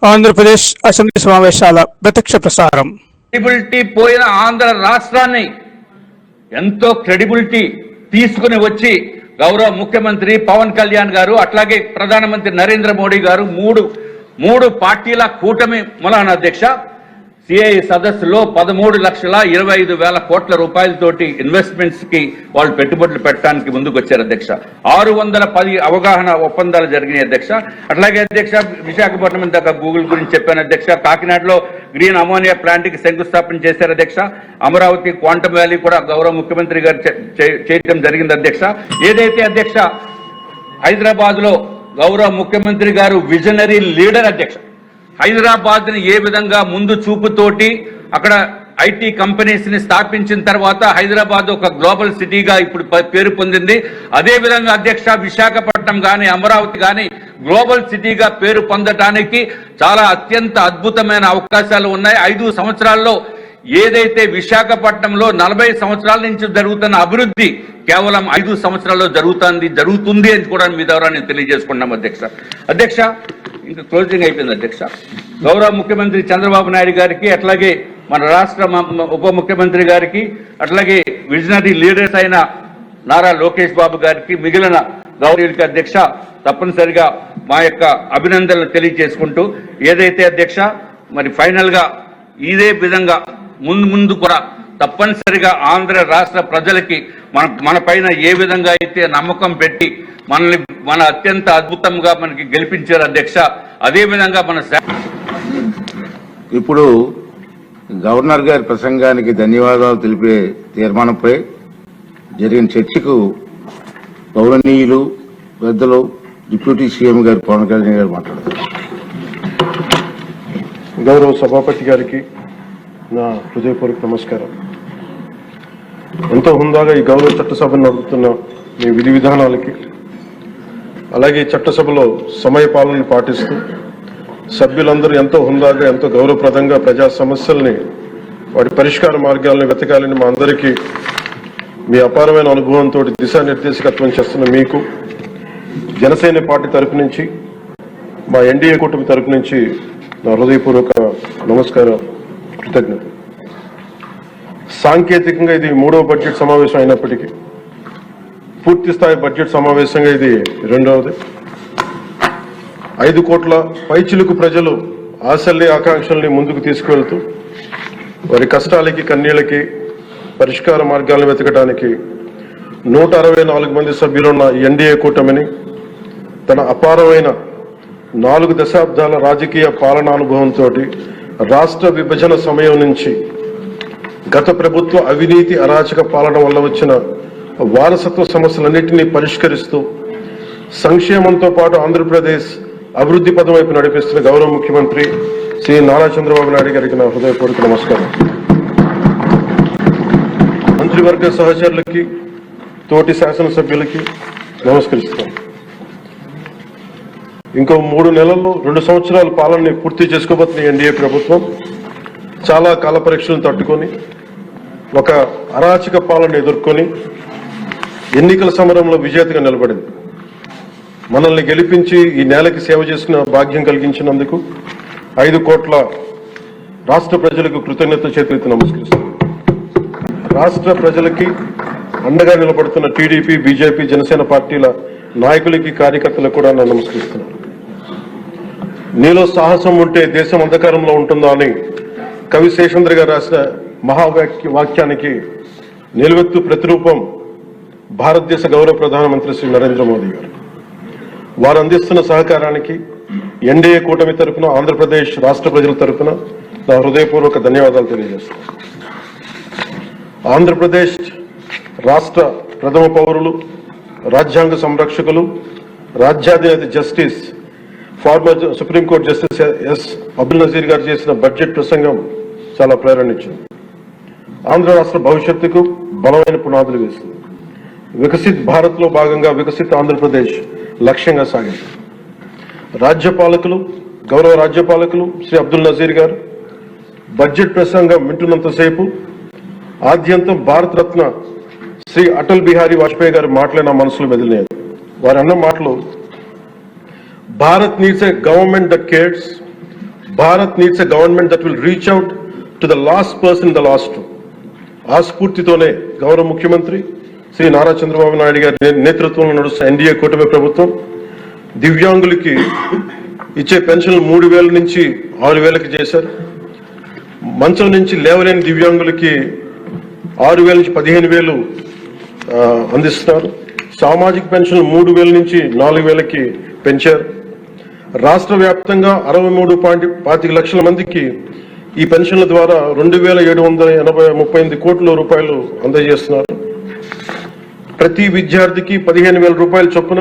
Andhra Pradesh assembly సమావేశాల ప్రత్యక్ష ప్రసారం. క్రెడిబిలిటీ పోయిన ఆంధ్ర రాష్ట్రాన్ని ఎంతో క్రెడిబిలిటీ తీసుకుని వచ్చి గౌరవ ముఖ్యమంత్రి పవన్ కళ్యాణ్ గారు అట్లాగే ప్రధానమంత్రి నరేంద్ర మోడీ గారు మూడు పార్టీల కూటమి మూలాన అధ్యక్ష సిఐ సదస్సులో 13,25,000 కోట్ల రూపాయలతోటి ఇన్వెస్ట్మెంట్స్ కి వాళ్ళు పెట్టుబడులు పెట్టడానికి ముందుకు వచ్చారు అధ్యక్ష. 610 అవగాహన ఒప్పందాలు జరిగినాయి అధ్యక్ష. అట్లాగే అధ్యక్ష విశాఖపట్నం దాకా గూగుల్ గురించి చెప్పాను అధ్యక్ష. కాకినాడలో గ్రీన్ అమోనియా ప్లాంట్ కి శంకుస్థాపన చేశారు అధ్యక్ష. అమరావతి క్వాంటమ్ వ్యాలీ కూడా గౌరవ ముఖ్యమంత్రి గారు చేయడం జరిగింది అధ్యక్ష. ఏదైతే అధ్యక్ష హైదరాబాద్ లో గౌరవ ముఖ్యమంత్రి గారు విజనరీ లీడర్ అధ్యక్ష. హైదరాబాద్ ని ఏ విధంగా ముందు చూపుతోటి అక్కడ ఐటీ కంపెనీస్ ని స్థాపించిన తర్వాత హైదరాబాద్ ఒక గ్లోబల్ సిటీగా ఇప్పుడు పేరు పొందింది. అదే విధంగా అధ్యక్ష విశాఖపట్నం గాని అమరావతి గాని గ్లోబల్ సిటీగా పేరు పొందటానికి చాలా అత్యంత అద్భుతమైన అవకాశాలు ఉన్నాయి. 5 సంవత్సరాల్లో ఏదైతే విశాఖపట్నంలో 40 సంవత్సరాల నుంచి జరుగుతున్న అభివృద్ధి కేవలం 5 సంవత్సరాల్లో జరుగుతుంది అని కూడా మీ ద్వారా నేను తెలియజేసుకున్నాం అధ్యక్ష. ఇంకా క్లోజింగ్ అయిపోయింది అధ్యక్ష. గౌరవ ముఖ్యమంత్రి చంద్రబాబు నాయుడు గారికి అట్లాగే మన రాష్ట్ర ఉప ముఖ్యమంత్రి గారికి అట్లాగే విజనరీ లీడర్స్ అయిన నారా లోకేష్ బాబు గారికి మిగిలిన గౌరవులకి అధ్యక్ష తప్పనిసరిగా మా యొక్క అభినందనలు తెలియజేసుకుంటూ ఏదైతే అధ్యక్ష మరి ఫైనల్ గా ఇదే విధంగా ముందు కూడా తప్పనిసరిగా ఆంధ్ర రాష్ట్ర ప్రజలకి మన పైన ఏ విధంగా అయితే నమ్మకం పెట్టి మన అత్యంత అద్భుతంగా మనకి గెలిపించారు అధ్యక్ష. అదే విధంగా ఇప్పుడు గవర్నర్ గారి ప్రసంగానికి ధన్యవాదాలు తెలిపే తీర్మానంపై జరిగిన చర్చకు గౌరవనీయులు పెద్దలు డిప్యూటీ సీఎం గారు పవన్ కళ్యాణ్ గారు మాట్లాడారు. గౌరవ సభాపతి గారికి నా హృదయపూర్వక నమస్కారం. ఎంతో హుందాగా ఈ గౌరవ చట్టసభను నడుపుతున్న మీ విధి విధానాలకి అలాగే చట్టసభలో సమయపాలనను పాటిస్తూ సభ్యులందరూ ఎంతో హుందాగా ఎంతో గౌరవప్రదంగా ప్రజా సమస్యల్ని వాటి పరిష్కార మార్గాలను వెతకాలని మా అందరికీ మీ అపారమైన అనుభవంతో దిశానిర్దేశకత్వం చేస్తున్న మీకు జనసేన పార్టీ తరపు నుంచి మా ఎన్డీఏ కూటమి తరపు నుంచి నా హృదయపూర్వక నమస్కారం, కృతజ్ఞత. సాంకేతికంగా ఇది 3వ బడ్జెట్ సమావేశం అయినప్పటికీ పూర్తి స్థాయి బడ్జెట్ సమావేశంగా ఇది 2వది. 5 కోట్ల పైచిలుకు ప్రజలు ఆశల్ని ఆకాంక్షల్ని ముందుకు తీసుకువెళ్తూ వారి కష్టాలకి కన్నీళ్ళకి పరిష్కార మార్గాలను వెతకడానికి 164 మంది సభ్యులున్న ఎన్డీఏ కూటమిని తన అపారమైన 4 దశాబ్దాల రాజకీయ పాలనానుభవంతో రాష్ట్ర విభజన సమయం నుంచి గత ప్రభుత్వ అవినీతి అరాచక పాలన వల్ల వచ్చిన వారసత్వ సమస్యలన్నింటినీ పరిష్కరిస్తూ సంక్షేమంతో పాటు ఆంధ్రప్రదేశ్ అభివృద్ధి పదం వైపు నడిపిస్తున్న గౌరవ ముఖ్యమంత్రి శ్రీ నారా చంద్రబాబు నాయుడు గారికి నా హృదయపూర్వక నమస్కారం. మంత్రివర్గ సహచరులకి తోటి శాసనసభ్యులకి నమస్కరిస్తాం. ఇంకో 3 నెలల్లో 2 సంవత్సరాల పాలనని పూర్తి చేసుకోబోతున్న ఎన్డీఏ ప్రభుత్వం చాలా కాల పరీక్షలను తట్టుకొని ఒక అరాచక పాలన ఎదుర్కొని ఎన్నికల సమరంలో విజేతగా నిలబడింది. మనల్ని గెలిపించి ఈ నేలకి సేవ చేసిన భాగ్యం కలిగించినందుకు 5 కోట్ల రాష్ట్ర ప్రజలకు కృతజ్ఞత చేతులెత్తి నమస్కరిస్తున్నాను. రాష్ట్ర ప్రజలకి అండగా నిలబడుతున్న టీడీపీ, బీజేపీ, జనసేన పార్టీల నాయకులకి, కార్యకర్తలకు కూడా నేను నమస్కరిస్తున్నాను. నీలో సాహసం ఉంటే దేశం అంధకారంలో ఉంటుందా అని కవి శేషేంద్ర గారు రాసిన మహావాక్యానికి నిలువెత్తు ప్రతిరూపం భారతదేశ గౌరవ ప్రధానమంత్రి శ్రీ నరేంద్ర మోదీ గారు. వారు అందిస్తున్న సహకారానికి ఎన్డీఏ కూటమి తరఫున ఆంధ్రప్రదేశ్ రాష్ట్ర ప్రజల తరఫున నా హృదయపూర్వక ధన్యవాదాలు తెలియజేస్తున్నాను. ఆంధ్రప్రదేశ్ రాష్ట్ర ప్రథమ పౌరులు, రాజ్యాంగ సంరక్షకులు, రాజ్యాధినేత justice former supreme court justice S Abdul Nazeer గారు చేసిన బడ్జెట్ ప్రసంగం చాలా ప్రేరణించింది. ఆంధ్ర రాష్ట్ర భవిష్యత్తుకు బలమైన పునాదులు వేస్తుంది. వికసిత్ భారత్ లో భాగంగా వికసిత్ ఆంధ్రప్రదేశ్ లక్ష్యంగా సాగింది. రాజ్యపాలకులు, గౌరవ రాజ్యపాలకులు శ్రీ అబ్దుల్ నజీర్ గారు బడ్జెట్ ప్రసంగం వింటున్నంతసేపు ఆద్యంతం భారత రత్న శ్రీ అటల్ బిహారీ వాజ్పేయి గారు మాటలే నా మనసులో మెదిలినాయి. వారు అన్న మాటలు, Bharat needs a government that cares, Bharat needs a government that will reach out to the last person in the last. ఆ స్ఫూర్తితోనే గౌరవ ముఖ్యమంత్రి శ్రీ నారా చంద్రబాబు నాయుడు గారి నేతృత్వంలో నడుస్తున్న ఎన్డీఏ కూటమి ప్రభుత్వం దివ్యాంగులకి ఇచ్చే పెన్షన్లు 3,000 నుంచి 6,000కి చేశారు. మంచం నుంచి లేవలేని దివ్యాంగులకి 6,000 నుంచి 15,000 అందిస్తున్నారు. సామాజిక పెన్షన్లు 3,000 నుంచి 4,000కి పెంచారు. రాష్ట్ర వ్యాప్తంగా 63.25 లక్షల మందికి ఈ పెన్షన్ల ద్వారా 2,738 కోట్ల రూపాయలు అందజేస్తున్నారు. ప్రతి విద్యార్థికి 15,000 రూపాయల చొప్పున